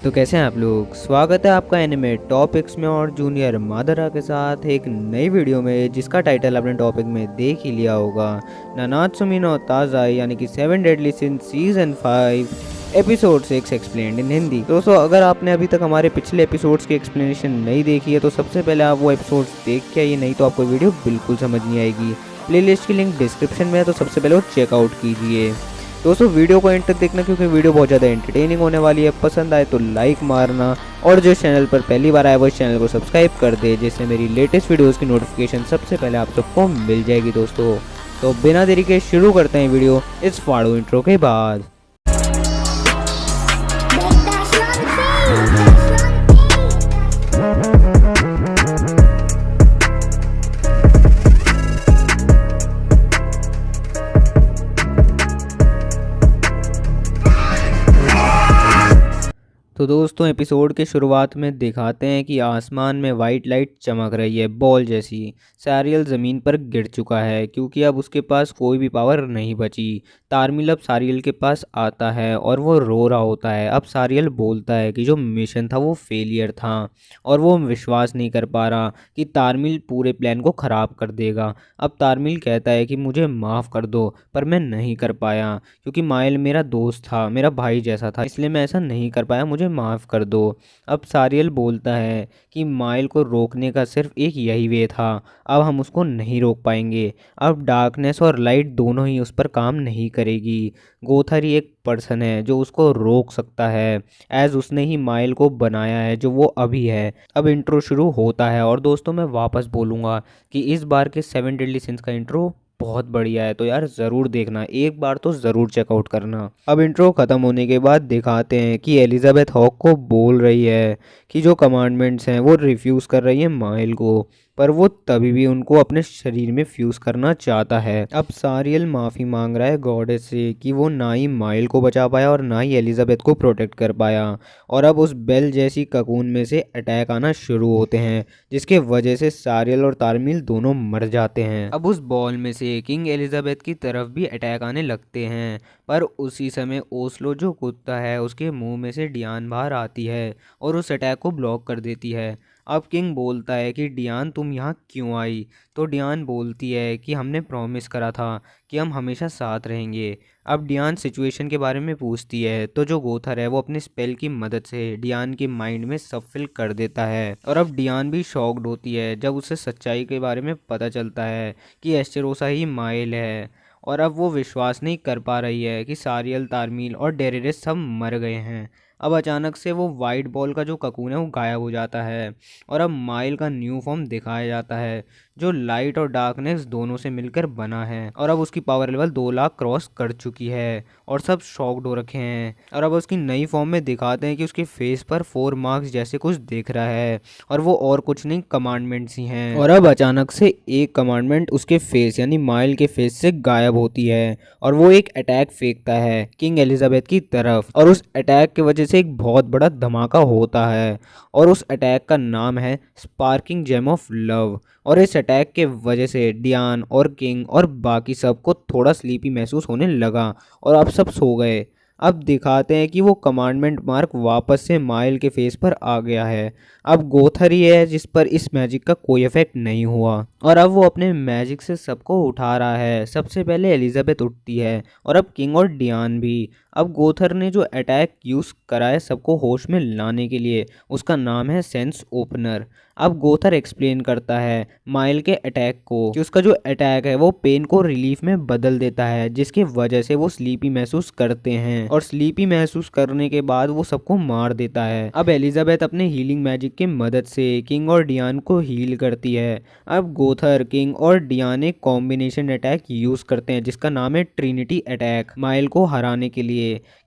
तो कैसे हैं आप लोग। स्वागत है आपका एनिमे टॉपिक्स में और जूनियर मादरा के साथ एक नई वीडियो में, जिसका टाइटल आपने टॉपिक में देख ही लिया होगा, नानात्सुमी नो ताज़ाई यानी कि 7 deadly since season 5 episode 6 explained इन हिंदी। दोस्तों, अगर आपने अभी तक हमारे पिछले एपिसोड्स की एक्सप्लेनेशन नहीं देखी है तो सबसे पहले आप वो एपिसोड्स देख के आइए, नहीं तो आपको वीडियो बिल्कुल समझ नहीं आएगी। प्लेलिस्ट की लिंक डिस्क्रिप्शन में है, तो सबसे पहले वो चेकआउट कीजिए। दोस्तों, वीडियो को एंड तक देखना क्योंकि वीडियो बहुत ज़्यादा एंटरटेनिंग होने वाली है। पसंद आए तो लाइक मारना और जो चैनल पर पहली बार आया वो इस चैनल को सब्सक्राइब कर दे, जिससे मेरी लेटेस्ट वीडियोस की नोटिफिकेशन सबसे पहले आप सबको मिल जाएगी। दोस्तों, तो बिना देरी के शुरू करते हैं वीडियो इस फाड़ो इंट्रो के बाद। तो दोस्तों, एपिसोड के शुरुआत में दिखाते हैं कि आसमान में वाइट लाइट चमक रही है बॉल जैसी। सारियल ज़मीन पर गिर चुका है क्योंकि अब उसके पास कोई भी पावर नहीं बची। तारमिल अब सारियल के पास आता है और वो रो रहा होता है। अब सारियल बोलता है कि जो मिशन था वो फेलियर था और वो विश्वास नहीं कर पा रहा कि तारमिल पूरे प्लान को ख़राब कर देगा। अब तारमिल कहता है कि मुझे माफ़ कर दो, पर मैं नहीं कर पाया क्योंकि माइल मेरा दोस्त था, मेरा भाई जैसा था, इसलिए मैं ऐसा नहीं कर पाया, मुझे माफ़ कर दो। अब सारियल बोलता है कि माइल को रोकने का सिर्फ एक यही वे था, अब हम उसको नहीं रोक पाएंगे। अब डार्कनेस और लाइट दोनों ही उस पर काम नहीं करेगी। गोथर ही एक पर्सन है जो उसको रोक सकता है, एज उसने ही माइल को बनाया है जो वो अभी है। अब इंट्रो शुरू होता है और दोस्तों, मैं वापस बोलूँगा कि इस बार के 7 डेडली सिंस का इंट्रो बहुत बढ़िया है, तो यार ज़रूर देखना, एक बार तो ज़रूर चेकआउट करना। अब इंट्रो ख़त्म होने के बाद दिखाते हैं कि एलिजाबेथ हॉक को बोल रही है कि जो कमांडमेंट्स हैं वो रिफ्यूज़ कर रही है माइल को, पर वो तभी भी उनको अपने शरीर में फ्यूज़ करना चाहता है। अब सारियल माफ़ी मांग रहा है गॉडेस से कि वो ना ही माइल को बचा पाया और ना ही एलिजाबेथ को प्रोटेक्ट कर पाया। और अब उस बेल जैसी ककून में से अटैक आना शुरू होते हैं, जिसके वजह से सारियल और तारमील दोनों मर जाते हैं। अब उस बॉल में से किंग एलिजाबेथ की तरफ भी अटैक आने लगते हैं, पर उसी समय ओस्लो जो कुत्ता है उसके मुंह में से डियान बाहर आती है और उस अटैक को ब्लॉक कर देती है। अब किंग बोलता है कि डियान तुम यहाँ क्यों आई, तो डियान बोलती है कि हमने प्रॉमिस करा था कि हम हमेशा साथ रहेंगे। अब डियान सिचुएशन के बारे में पूछती है, तो जो गोथर है वो अपने स्पेल की मदद से डियान के माइंड में सब फिल कर देता है। और अब डियान भी शॉक्ड होती है जब उसे सच्चाई के बारे में पता चलता है कि एस्टेरोसा ही माइल है। और अब वो विश्वास नहीं कर पा रही है कि सारियल, तारमील और डेरेरिस सब मर गए हैं। अब अचानक से वो वाइट बॉल का जो ककून है वो गायब हो जाता है और अब माइल का न्यू फॉर्म दिखाया जाता है जो लाइट और डार्कनेस दोनों से मिलकर बना है। और अब उसकी पावर लेवल 2 लाख क्रॉस कर चुकी है और सब शॉक्ड हो रखे हैं। और अब उसकी नई फॉर्म में दिखाते हैं कि उसके फेस पर 4 मार्क्स जैसे कुछ दिख रहा है और वो और कुछ नहीं, कमांडमेंट्स ही हैं। और अब अचानक से एक कमांडमेंट उसके फेस यानी माइल के फेस से गायब होती है और वो एक अटैक फेंकता है किंग एलिजाबेथ की तरफ। और उस अटैक की वजह से एक बहुत बड़ा धमाका होता है और उस अटैक का नाम है स्पार्किंग जेम ऑफ लव। और इस अटैक के वजह से डियान और किंग और बाकी सबको थोड़ा स्लीपी महसूस होने लगा और अब सब सो गए। अब दिखाते हैं कि वो कमांडमेंट मार्क वापस से माइल के फेस पर आ गया है। अब गोथर ही है जिस पर इस मैजिक का कोई इफेक्ट नहीं हुआ और अब वो अपने मैजिक से सबको उठा रहा है। सबसे पहले एलिजाबेथ उठती है और अब किंग और डियान भी। अब गोथर ने जो अटैक यूज़ करा है सबको होश में लाने के लिए, उसका नाम है सेंस ओपनर। अब गोथर एक्सप्लेन करता है माइल के अटैक को कि उसका जो अटैक है वो पेन को रिलीफ में बदल देता है, जिसकी वजह से वो स्लीपी महसूस करते हैं और स्लीपी महसूस करने के बाद वो सबको मार देता है। अब एलिजाबेथ अपने हीलिंग मैजिक की मदद से किंग और डियान को हील करती है। अब गोथर, किंग और डियान एक कॉम्बिनेशन अटैक यूज करते हैं जिसका नाम है ट्रिनिटी अटैक माइल को हराने के लिए।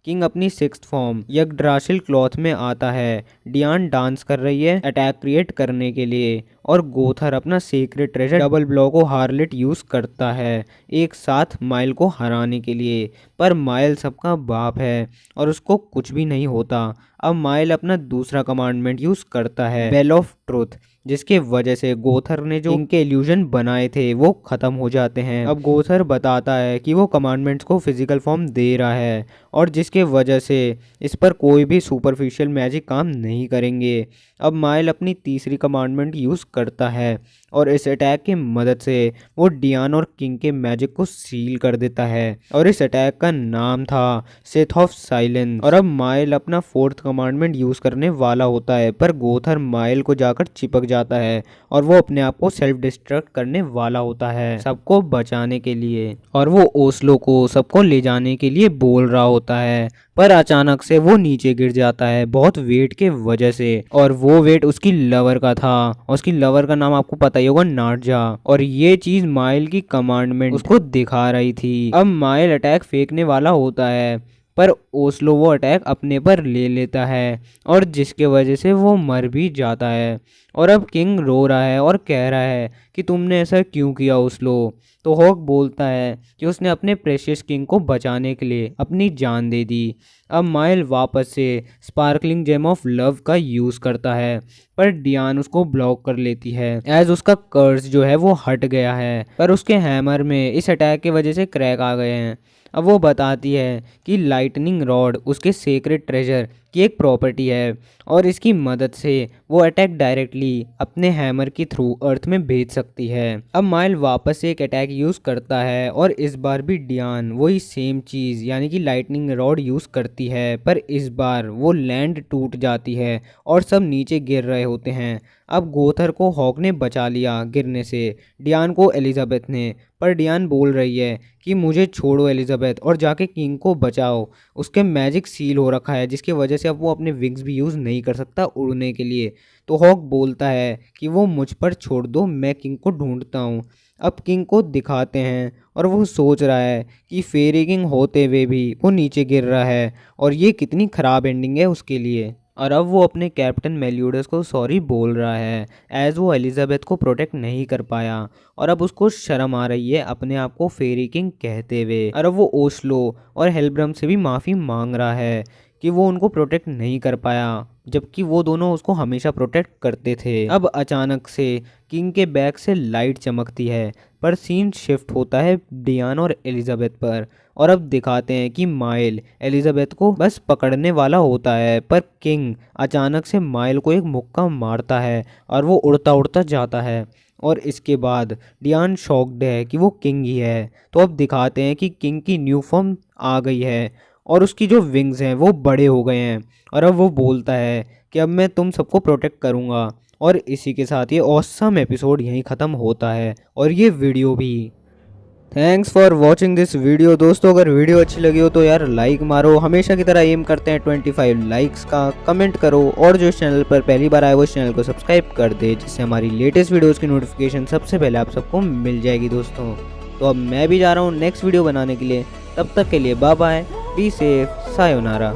किंग अपनी 6th फॉर्म यगड्रासिल क्लॉथ में आता है, डियान डांस कर रही है अटैक क्रिएट करने के लिए और गोथर अपना सीक्रेट ट्रेजर डबल ब्लॉक को हार्लेट यूज़ करता है एक साथ माइल को हराने के लिए। पर माइल सबका बाप है और उसको कुछ भी नहीं होता। अब माइल अपना दूसरा कमांडमेंट यूज़ करता है बेल ऑफ ट्रुथ, जिसके वजह से गोथर ने जो इनके इल्यूजन बनाए थे वो ख़त्म हो जाते हैं। अब गोथर बताता है कि वो कमांडमेंट्स को फिजिकल फॉर्म दे रहा है और जिसके वजह से इस पर कोई भी सुपरफिशियल मैजिक काम नहीं करेंगे। अब माइल अपनी तीसरी कमांडमेंट यूज़ करता है और इस अटैक की मदद से वो डियान और किंग के मैजिक को सील कर देता है और इस अटैक का नाम था सेथ ऑफ साइलेंस। और अब माइल अपना फोर्थ कमांडमेंट यूज़ करने वाला होता है, पर गोथर माइल को जाकर चिपक जाता है और वो अपने आप को सेल्फ डिस्ट्रक्ट करने वाला होता है सबको बचाने के लिए। और वो ओस्लो को सबको ले जाने के लिए बोल रहा होता है, पर अचानक से वो नीचे गिर जाता है बहुत वेट के वजह से। और वो वेट उसकी लवर का था, उसकी लवर का नाम आपको पता ही होगा, नार्जा। और ये चीज माइल की कमांडमेंट उसको दिखा रही थी। अब माइल अटैक फेंकने वाला होता है, पर ओस्लो वो अटैक अपने पर ले लेता है और जिसके वजह से वो मर भी जाता है। और अब किंग रो रहा है और कह रहा है कि तुमने ऐसा क्यों किया ओस्लो। तो हॉक बोलता है कि उसने अपने प्रेशियस किंग को बचाने के लिए अपनी जान दे दी। अब माइल वापस से स्पार्कलिंग जेम ऑफ लव का यूज़ करता है, पर डियान उसको ब्लॉक कर लेती है एज उसका कर्स जो है वो हट गया है, पर उसके हैमर में इस अटैक की वजह से क्रैक आ गए हैं। अब वो बताती है कि लाइटनिंग रॉड उसके सीक्रेट ट्रेजर की एक प्रॉपर्टी है और इसकी मदद से वो अटैक डायरेक्टली अपने हैमर के थ्रू अर्थ में भेज सकती है। अब माइल वापस से एक अटैक यूज़ करता है और इस बार भी डियान वही सेम चीज़ यानी कि लाइटनिंग रॉड यूज़ करती है, पर इस बार वो लैंड टूट जाती है और सब नीचे गिर रहे होते हैं। अब गोथर को हॉक ने बचा लिया गिरने से, डियान को एलिजाबेथ ने, पर डियान बोल रही है कि मुझे छोड़ो एलिजाबेथ और जाके किंग को बचाओ। उसके मैजिक सील हो रखा है जिसकी वजह से अब वो अपने विंग्स भी यूज़ नहीं कर सकता उड़ने के लिए। तो हॉक बोलता है कि वो मुझ पर छोड़ दो, मैं किंग को ढूंढता हूँ। अब किंग को दिखाते हैं और वो सोच रहा है कि फेरी किंग होते हुए भी वो नीचे गिर रहा है और ये कितनी ख़राब एंडिंग है उसके लिए। और अब वो अपने कैप्टन मेलियोडस को सॉरी बोल रहा है एज वो एलिजाबेथ को प्रोटेक्ट नहीं कर पाया और अब उसको शर्म आ रही है अपने आप को फेरी किंग कहते हुए। और अब वो ओस्लो और हेलब्रम से भी माफ़ी मांग रहा है कि वो उनको प्रोटेक्ट नहीं कर पाया, जबकि वो दोनों उसको हमेशा प्रोटेक्ट करते थे। अब अचानक से किंग के बैग से लाइट चमकती है, पर सीन शिफ्ट होता है डियान और एलिजाबेथ पर और अब दिखाते हैं कि माइल एलिजाबेथ को बस पकड़ने वाला होता है, पर किंग अचानक से माइल को एक मुक्का मारता है और वो उड़ता उड़ता जाता है। और इसके बाद डियान शॉक्ड है कि वो किंग ही है। तो अब दिखाते हैं कि किंग की न्यू फॉर्म आ गई है और उसकी जो विंग्स हैं वो बड़े हो गए हैं और अब वो बोलता है कि अब मैं तुम सबको प्रोटेक्ट करूँगा। और इसी के साथ ये ऑसम एपिसोड यहीं ख़त्म होता है और ये वीडियो भी। Thanks for watching this video. दोस्तों अगर वीडियो अच्छी लगी हो तो यार लाइक मारो, हमेशा की तरह एम करते हैं 25 लाइक्स का। कमेंट करो और जो इस चैनल पर पहली बार आए वो इस चैनल को सब्सक्राइब कर दे, जिससे हमारी लेटेस्ट वीडियोज़ की नोटिफिकेशन सबसे पहले आप सबको मिल जाएगी दोस्तों। तो अब मैं भी जा रहा हूँ नेक्स्ट वीडियो बनाने के लिए, तब तक के लिए bye bye, be safe, sayonara.